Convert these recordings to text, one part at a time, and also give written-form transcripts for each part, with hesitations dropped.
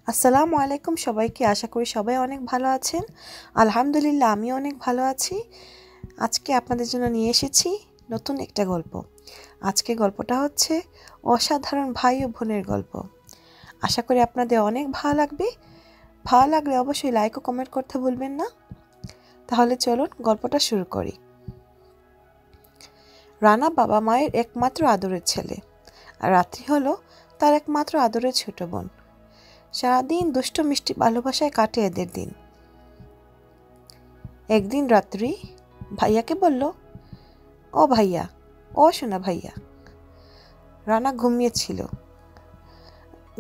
আসসালামু আলাইকুম সবাইকে। আশা করি সবাই অনেক ভালো আছেন। আলহামদুলিল্লাহ আমি অনেক ভালো আছি। আজকে আপনাদের জন্য নিয়ে এসেছি নতুন একটা গল্প। আজকে গল্পটা হচ্ছে অসাধারণ ভাই ও বোনের গল্প। আশা করি আপনাদের অনেক ভালো লাগবে। ভালো লাগলে অবশ্যই লাইক ও কমেন্ট করতে ভুলবেন না। তাহলে চলুন গল্পটা শুরু করি। রানা বাবা মায়ের একমাত্র আদরের ছেলে, আর রাত্রি হলো তার একমাত্র আদরের ছোট বোন। সারাদিন দুষ্ট মিষ্টি ভালোবাসায় কাটে এদের দিন। একদিন রাত্রি ভাইয়াকে বলল, ও ভাইয়া, ও শোনা ভাইয়া। রানা ঘুমিয়েছিল।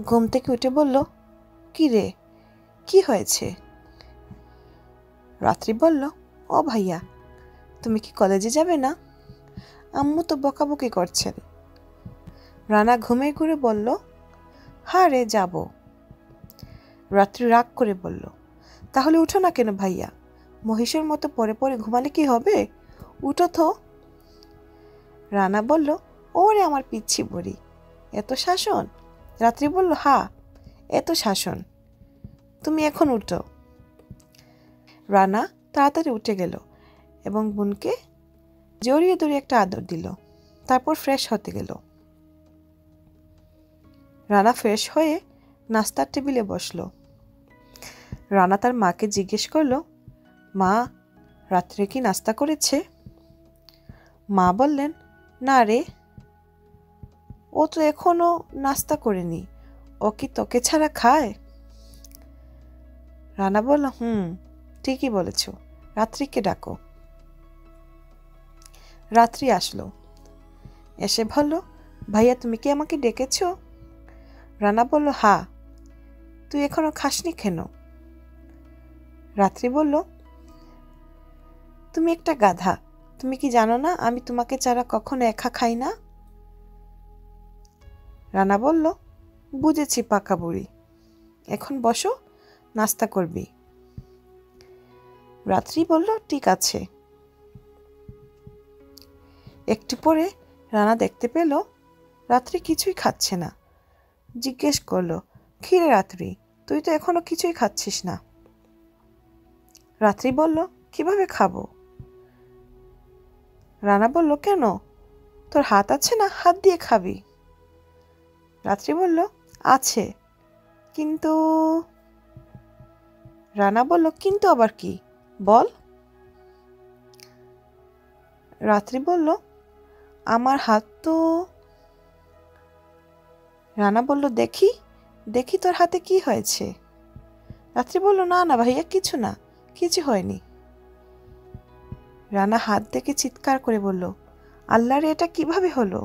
ঘুম থেকে উঠে বলল, কি রে, কি হয়েছে? রাত্রি বলল, ও ভাইয়া, তুমি কি কলেজে যাবে না? আম্মু তো বকাবকি করছেন। রানা ঘুমে ঘুরে বলল, হ্যাঁ রে, যাব। রাত্রি রাগ করে বলল, তাহলে উঠো না কেন ভাইয়া? মহিষের মতো পরে পরে ঘুমালে কি হবে? উঠো তো। রানা বলল, ওরে আমার পিচ্ছি বুড়ি, এত শাসন? রাত্রি বলল, হ্যাঁ, এত শাসন, তুমি এখন উঠো। রানা তাড়াতাড়ি উঠে গেল এবং বোনকে জড়িয়ে ধরে একটা আদর দিল। তারপর ফ্রেশ হতে গেল। রানা ফ্রেশ হয়ে নাস্তার টেবিলে বসলো। রানা তার মাকে জিজ্ঞেস করলো, মা, রাত্রে কি নাস্তা করেছে? মা বললেন, না রে, ও তো এখনো নাস্তা করেনি, ও কি তোকে ছাড়া খায়? রানা বলল, ঠিকই বলেছ, রাত্রিকে ডাকো। রাত্রি আসলো। এসে বলল, ভাইয়া তুমি কি আমাকে ডেকেছ? রানা বলল, হ্যাঁ, তুই এখনো খাসনি কেন? রাত্রি বলল, তুমি একটা গাধা, তুমি কি জানো না আমি তোমাকে ছাড়া কখনো একা খাই না? রানা বলল, বুঝেছি পাকা বুড়ি, এখন বসো, নাস্তা করবি। রাত্রি বলল, ঠিক আছে। একটু পরে রানা দেখতে পেল রাত্রি কিছুই খাচ্ছে না। জিজ্ঞেস করলো, কি রে রাত্রি, তুই তো এখনো কিছুই খাচ্ছিস না? রাত্রি বলল, কিভাবে খাবো? রানা বলল, কেন, তোর হাত আছে না, হাত দিয়ে খাবি। রাত্রি বলল, আছে, কিন্তু। রানা বলল, কিন্তু আবার কি, বল। রাত্রি বলল, আমার হাত তো। রানা বলল, দেখি দেখি তোর হাতে কি হয়েছে। রাত্রি বলল, না না ভাইয়া, কিছু না, কিছু হয়নি। রানা হাত দেখে চিৎকার করে বলল, আল্লাহ রে, এটা কিভাবে হলো?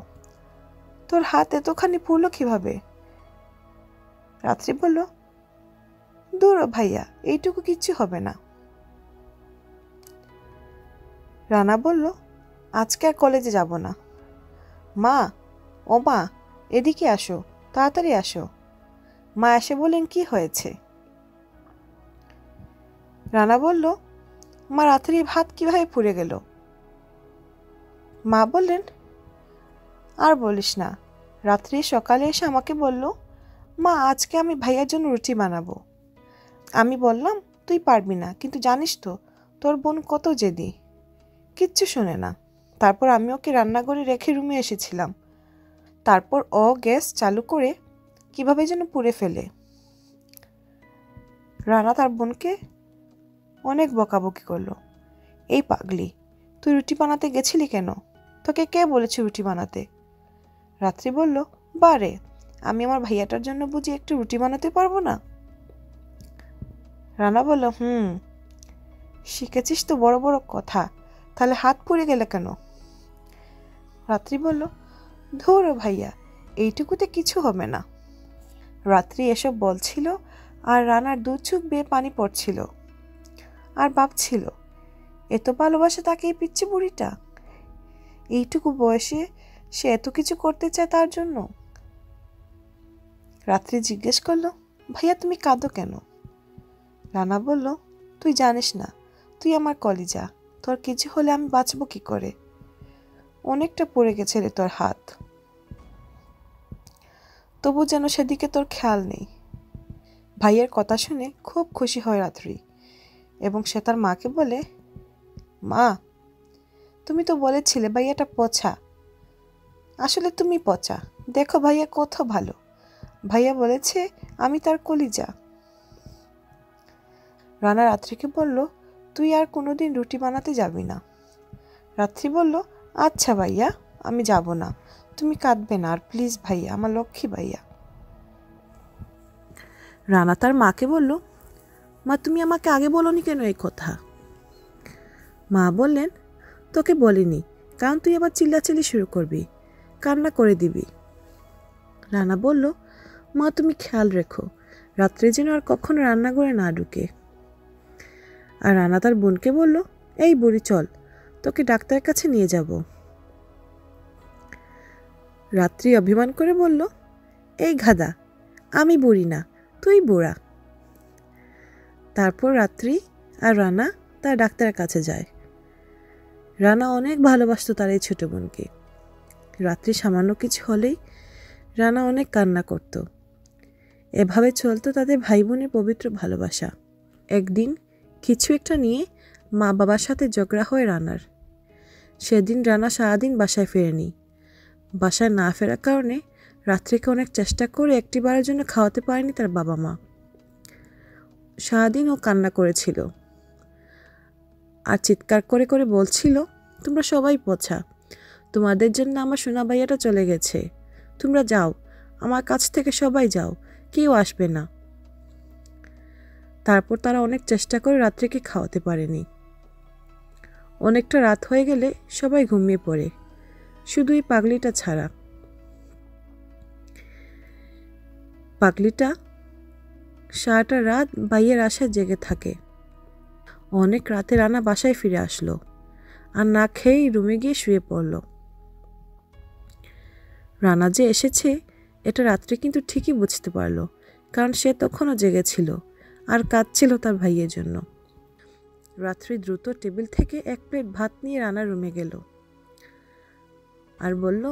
তোর হাত এতখানি পুড়লো কিভাবে? রাত্রি বলল, দূর ভাইয়া, এইটুকু কিচ্ছু হবে না। রানা বলল, আজকে আর কলেজে যাব না। মা, ও মা, এদিকে আসো, তাড়াতাড়ি আসো। মা এসে বললেন, কি হয়েছে? রানা বলল, মা, রাত্রির ভাত কিভাবে পুড়ে গেল? মা বললেন, আর বলিস না, রাত্রি সকালে এসে আমাকে বলল, মা, আজকে আমি ভাইয়ার জন্য রুটি বানাবো। আমি বললাম, তুই পারবি না, কিন্তু জানিস তো তোর বোন কত জেদি, কিচ্ছু শোনে না। তারপর আমি ওকে রান্নাঘরে রেখে রুমে এসেছিলাম। তারপর ও গ্যাস চালু করে কিভাবে যেন পুড়ে ফেলে। রানা তার বোনকে অনেক বকাবকি করলো, এই পাগলি, তুই রুটি বানাতে গেছিলি কেন? তোকে কে বলেছে রুটি বানাতে? রাত্রি বলল, বারে, আমি আমার ভাইয়াটার জন্য বুঝি একটু রুটি বানাতে পারবো না? রানা বলল, শিখেছিস তো বড় বড় কথা, তাহলে হাত পুড়ে গেলে কেন? রাত্রি বলল, ধুর ভাইয়া, এইটুকুতে কিছু হবে না। রাত্রি এসব বলছিল আর রানার দু চোখ বেয়ে পানি পড়ছিল, আর ভাবছিল, এত ভালোবাসা তাকে এই পিচ্ছি বুড়িটা, এইটুকু বয়সে সে এত কিছু করতে চায় তার জন্য। রাত্রি জিজ্ঞেস করলো, ভাইয়া তুমি কাঁদো কেন? রানা বলল, তুই জানিস না, তুই আমার কলিজা, তোর কিছু হলে আমি বাঁচবো কি করে? অনেকটা পড়ে গেছে রে তোর হাত, তবু যেন সেদিকে তোর খেয়াল নেই। ভাইয়ের কথা শুনে খুব খুশি হয় রাত্রি এবং সে তার মাকে বলে, মা, তুমি তো বলেছিলে ভাইয়াটা পচা, আসলে তুমি পচা। দেখো ভাইয়া কত ভালো। ভাইয়া বলেছে আমি তার কলিজা। রানা রাত্রিকে বলল, তুই আর কোনোদিন রুটি বানাতে যাবি না। রাত্রি বলল, আচ্ছা ভাইয়া, আমি যাব না। তুমি কাঁদবে না আর প্লিজ ভাইয়া, আমার লক্ষ্মী ভাইয়া। রানা তার মাকে বলল, মা, তুমি আমাকে আগে বলোনি কেন এই কথা? মা বললেন, তোকে বলিনি কারণ তুই আবার চিল্লাচিল্লি শুরু করবি, কান্না করে দিবি। রানা বলল, মা, তুমি খেয়াল রেখো রাত্রে যেন আর কখনো রান্নাঘরে না ঢুকে। আর রানা তার বোনকে বলল, এই বুড়ি চল, তোকে ডাক্তারের কাছে নিয়ে যাব। রাত্রি অভিমান করে বলল, এই গাধা, আমি বুড়ি না, তুই বুড়া। তারপর রাত্রি আর রানা তার ডাক্তারের কাছে যায়। রানা অনেক ভালোবাসত তার এই ছোট বোনকে। রাত্রি সামান্য কিছু হলেই রানা অনেক কান্না করত। এভাবে চলতো তাদের ভাই বোনের পবিত্র ভালোবাসা। একদিন কিছু একটা নিয়ে মা বাবার সাথে ঝগড়া হয় রানার। সেদিন রানা সারাদিন বাসায় ফেরেনি। বাসায় না ফেরার কারণে রাত্রিকে অনেক চেষ্টা করে একটিবারের জন্য খাওয়াতে পারেনি তার বাবা মা। সারাদিন ও কান্না করেছিল আর চিৎকার করে করে বলছিল, তোমরা সবাই পচা, তোমাদের জন্য আমার সোনা ভাইয়াটা চলে গেছে, তোমরা যাও, আমার কাছ থেকে সবাই যাও, কেউ আসবে না। তারপর তারা অনেক চেষ্টা করে রাত্রিকে খাওয়াতে পারেনি। অনেকটা রাত হয়ে গেলে সবাই ঘুমিয়ে পড়ে, শুধু এই পাগলিটা ছাড়া। পাগলিটা সারাটা রাত ভাইয়ের আশায় জেগে থাকে। অনেক রাতে রানা বাসায় ফিরে আসলো আর না খেয়েই রুমে গিয়ে শুয়ে পড়ল। রানা যে এসেছে এটা রাত্রে কিন্তু ঠিকই বুঝতে পারল, কারণ সে তখনও জেগেছিল আর কাঁদছিল তার ভাইয়ের জন্য। রাত্রি দ্রুত টেবিল থেকে এক প্লেট ভাত নিয়ে রানার রুমে গেল আর বলল,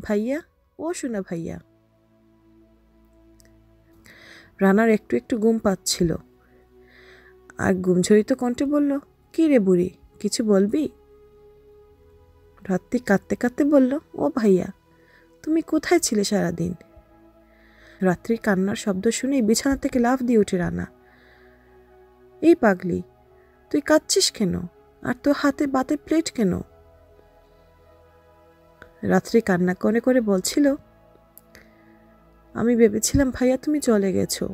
ভাইয়া, ও শোনা ভাইয়া। রানার একটু একটু ঘুম পাচ্ছিল আর ঘুমঝরিত কণ্ঠে বলল, কি রে বুড়ি, কিছু বলবি? রাত্রি কাঁদতে কাঁদতে বলল, ও ভাইয়া, তুমি কোথায় ছিলে সারাদিন? রাত্রির কান্নার শব্দ শুনেই বিছানা থেকে লাফ দিয়ে উঠে রানা। এই পাগলি, তুই কাঁদছিস কেন? আর তোর হাতে ভাতের প্লেট কেন? রাত্রি কান্না করে করে বলছিল, আমি ভেবেছিলাম ভাইয়া তুমি চলে গেছো,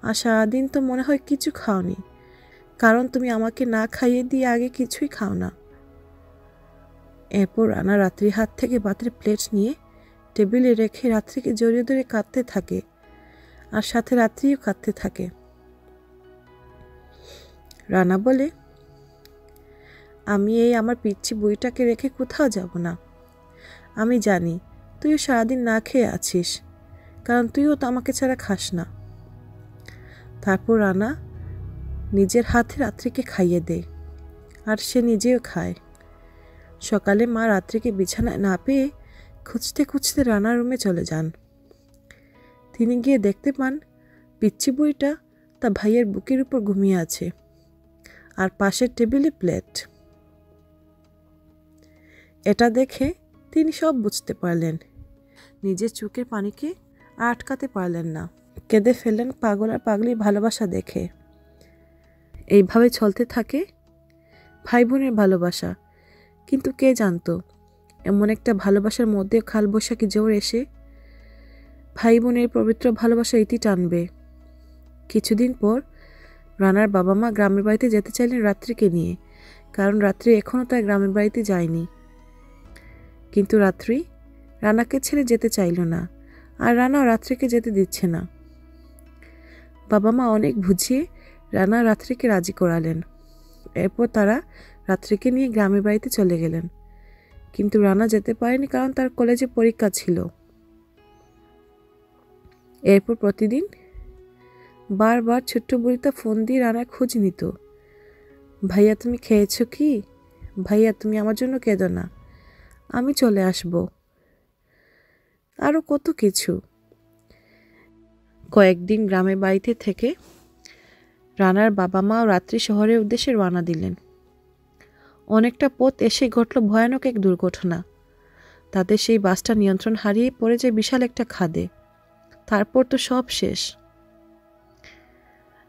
আর সারাদিন তো মনে হয় কিছু খাওনি, কারণ তুমি আমাকে না খাইয়ে দিয়ে আগে কিছুই খাও না। এরপর রানা রাত্রির হাত থেকে ভাতের প্লেট নিয়ে টেবিলে রেখে রাত্রিকে জড়িয়ে ধরে কাঁদতে থাকে আর সাথে রাত্রিও কাঁদতে থাকে। রানা বলে, আমি এই আমার পিচ্ছি বইটাকে রেখে কোথাও যাব না। আমি জানি তুইও সারাদিন না খেয়ে আছিস, কারণ তুইও তো আমাকে ছাড়া খাস না। তারপর রানা নিজের হাতে রাত্রিকে খাইয়ে দেয় আর সে নিজেও খায়। সকালে মা রাত্রিকে বিছানায় না পেয়ে খুঁজতে খুঁজতে রানার রুমে চলে যান। তিনি গিয়ে দেখতে পান পিচ্চি বুড়িটা তার ভাইয়ের বুকের উপর ঘুমিয়ে আছে আর পাশের টেবিলে প্লেট। এটা দেখে তিনি সব বুঝতে পারলেন। নিজের চোখের পানিকে আর আটকাতে পারলেন না, কেঁদে ফেললেন পাগল আর পাগলির ভালোবাসা দেখে। এইভাবে চলতে থাকে ভাই বোনের ভালোবাসা। কিন্তু কে জানতো এমন একটা ভালোবাসার মধ্যে কালবৈশাখী ঝড় এসে ভাই বোনের পবিত্র ভালোবাসা ইতি টানবে। কিছুদিন পর রানার বাবা মা গ্রামের বাড়িতে যেতে চাইলেন রাত্রিকে নিয়ে, কারণ রাত্রি এখনও তার গ্রামের বাড়িতে যায়নি। কিন্তু রাত্রি রানাকে ছেড়ে যেতে চাইল না, আর রানাও রাত্রিকে যেতে দিচ্ছে না। বাবা মা অনেক বুঝিয়ে রানা রাত্রিকে রাজি করালেন। এরপর তারা রাত্রিকে নিয়ে গ্রামের বাড়িতে চলে গেলেন। কিন্তু রানা যেতে পারেনি, কারণ তার কলেজে পরীক্ষা ছিল। এরপর প্রতিদিন বারবার ছোট্ট বুড়িটা ফোন দিয়ে রানার খোঁজ নিত। ভাইয়া, তুমি খেয়েছো কি? ভাইয়া, তুমি আমার জন্য কেঁদো না, আমি চলে আসব। আরও কত কিছু। কয়েকদিন গ্রামে বাড়িতে থেকে রানার বাবা মা রাত্রি শহরের উদ্দেশ্যে রওনা দিলেন। অনেকটা পথ এসে ঘটল ভয়ানক এক দুর্ঘটনা। তাদের সেই বাসটা নিয়ন্ত্রণ হারিয়ে পড়ে যায় বিশাল একটা খাদে। তারপর তো সব শেষ।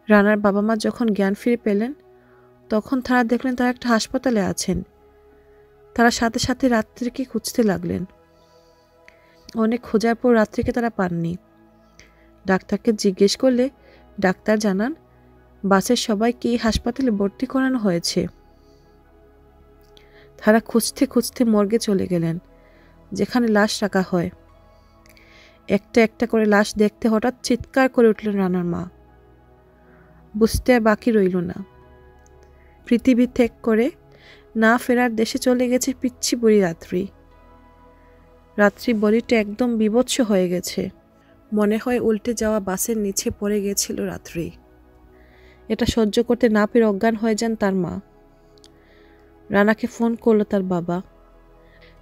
রানার বাবা মা যখন জ্ঞান ফিরে পেলেন তখন তারা দেখলেন তারা একটা হাসপাতালে আছেন। তারা সাথে সাথে রাত্রিকে খুঁজতে লাগলেন। অনেক খোঁজার পর রাত্রিকে তারা পাননি। ডাক্তারকে জিজ্ঞেস করলে ডাক্তার জানান বাসের সবাইকে এই হাসপাতালে ভর্তি করানো হয়েছে। তারা খুঁজতে খুঁজতে মর্গে চলে গেলেন, যেখানে লাশ রাখা হয়। একটা একটা করে লাশ দেখতে হঠাৎ চিৎকার করে উঠলেন রানার মা। বুঝতে আর বাকি রইল না। পৃথিবী ত্যাগ করে না ফেরার দেশে চলে গেছে পিচ্ছি বুড়ি রাত্রি। রাত্রি বলিটা একদম বিভৎস হয়ে গেছে। মনে হয় উল্টে যাওয়া বাসের নিচে পড়ে গেছিল রাত্রি। এটা সহ্য করতে না পেরে অজ্ঞান হয়ে যান তার মা। রানাকে ফোন করলো তার বাবা।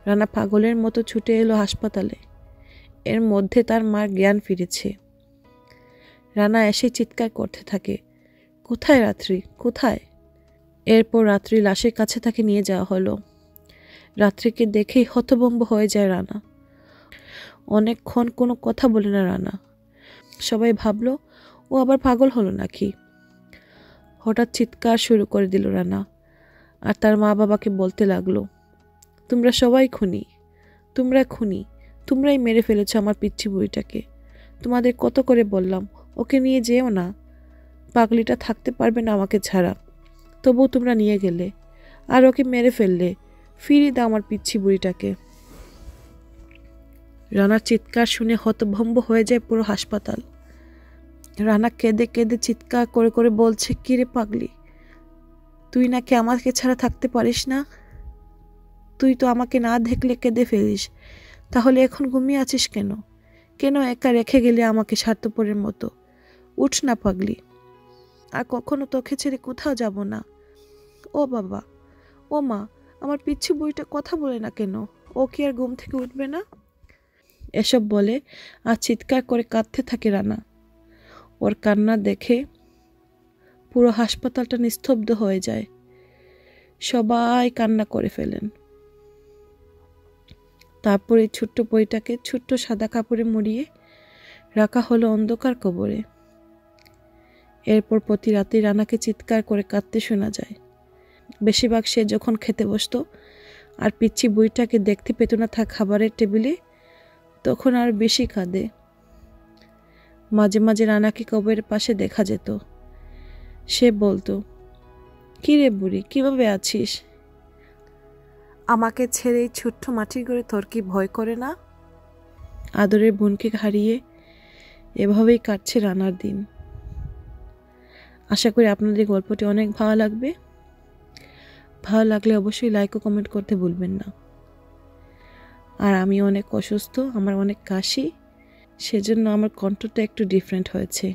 রানা পাগলের মতো ছুটে এলো হাসপাতালে। এর মধ্যে তার মার জ্ঞান ফিরেছে। রানা এসে চিৎকার করতে থাকে, কোথায় রাত্রি, কোথায়? এরপর রাত্রি লাশের কাছে তাকে নিয়ে যাওয়া হলো। রাত্রিকে দেখেই হতভম্ব হয়ে যায় রানা। অনেকক্ষণ কোনো কথা বলে না রানা। সবাই ভাবল ও আবার পাগল হলো নাকি। হঠাৎ চিৎকার শুরু করে দিল রানা আর তার মা বাবাকে বলতে লাগলো, তোমরা সবাই খুনি, তোমরা খুনি, তোমরাই মেরে ফেলেছ আমার পিচ্ছি বুড়িটাকে। তোমাদের কত করে বললাম ওকে নিয়ে যেও না, পাগলিটা থাকতে পারবে না আমাকে ছাড়া, তবুও তোমরা নিয়ে গেলে আর ওকে মেরে ফেললে। ফিরিয়ে দাও আমার পিচ্ছি বুড়িটাকে। রানার চিৎকার শুনে হতভম্ব হয়ে যায় পুরো হাসপাতাল। রানা কেঁদে কেঁদে চিৎকার করে করে বলছে, কিরে পাগলি, তুই নাকি আমাকে ছাড়া থাকতে পারিস না? তুই তো আমাকে না দেখলে কেঁদে ফেলিস, তাহলে এখন ঘুমিয়ে আছিস কেন? কেন একা রেখে গেলে আমাকে স্বার্থপরের মতো? উঠ না পাগলি, আর কখনো তোকে ছেড়ে কোথাও যাব না। ও বাবা, ও মা, আমার পিচ্ছি বুড়িটা কথা বলে না কেন? ও কি আর ঘুম থেকে উঠবে না? এসব বলে আর চিৎকার করে কাঁদতে থাকে রানা। ওর কান্না দেখে পুরো হাসপাতালটা নিস্তব্ধ হয়ে যায়। সবাই কান্না করে ফেলেন। তারপরে ছোট্ট বইটাকে ছোট্ট সাদা কাপড়ে মুড়িয়ে রাখা হলো অন্ধকার কবরে। এরপর প্রতি রাতে রানাকে চিৎকার করে কাঁদতে শোনা যায়। বেশিরভাগ সে যখন খেতে বসতো আর পিচ্ছি বুড়িটাকে দেখতে পেত না তার খাবারের টেবিলে, তখন আর বেশি কাঁদে। মাঝে মাঝে রানাকে কবরের পাশে দেখা যেত। সে বলতো, কি রে বুড়ি, কিভাবে আছিস? আমাকে ছেড়ে এই ছোট্ট মাটির ঘরে তোর কি ভয় করে না? আদরের বোনকে হারিয়ে এভাবেই কাটছে রানার দিন। আশা করি আপনাদের গল্পটি অনেক ভালো লাগবে। ভালো লাগলে অবশ্যই লাইক ও কমেন্ট করতে ভুলবেন না। আর আমি অনেক অসুস্থ, আমার অনেক কাশি, সেজন্য আমার কণ্ঠটা একটু ডিফারেন্ট হয়েছে।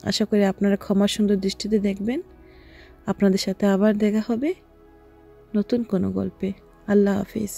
আশা করি আপনারা ক্ষমা সুন্দর দৃষ্টিতে দেখবেন। আপনাদের সাথে আবার দেখা হবে নতুন কোনো গল্পে। আল্লাহ হাফিজ।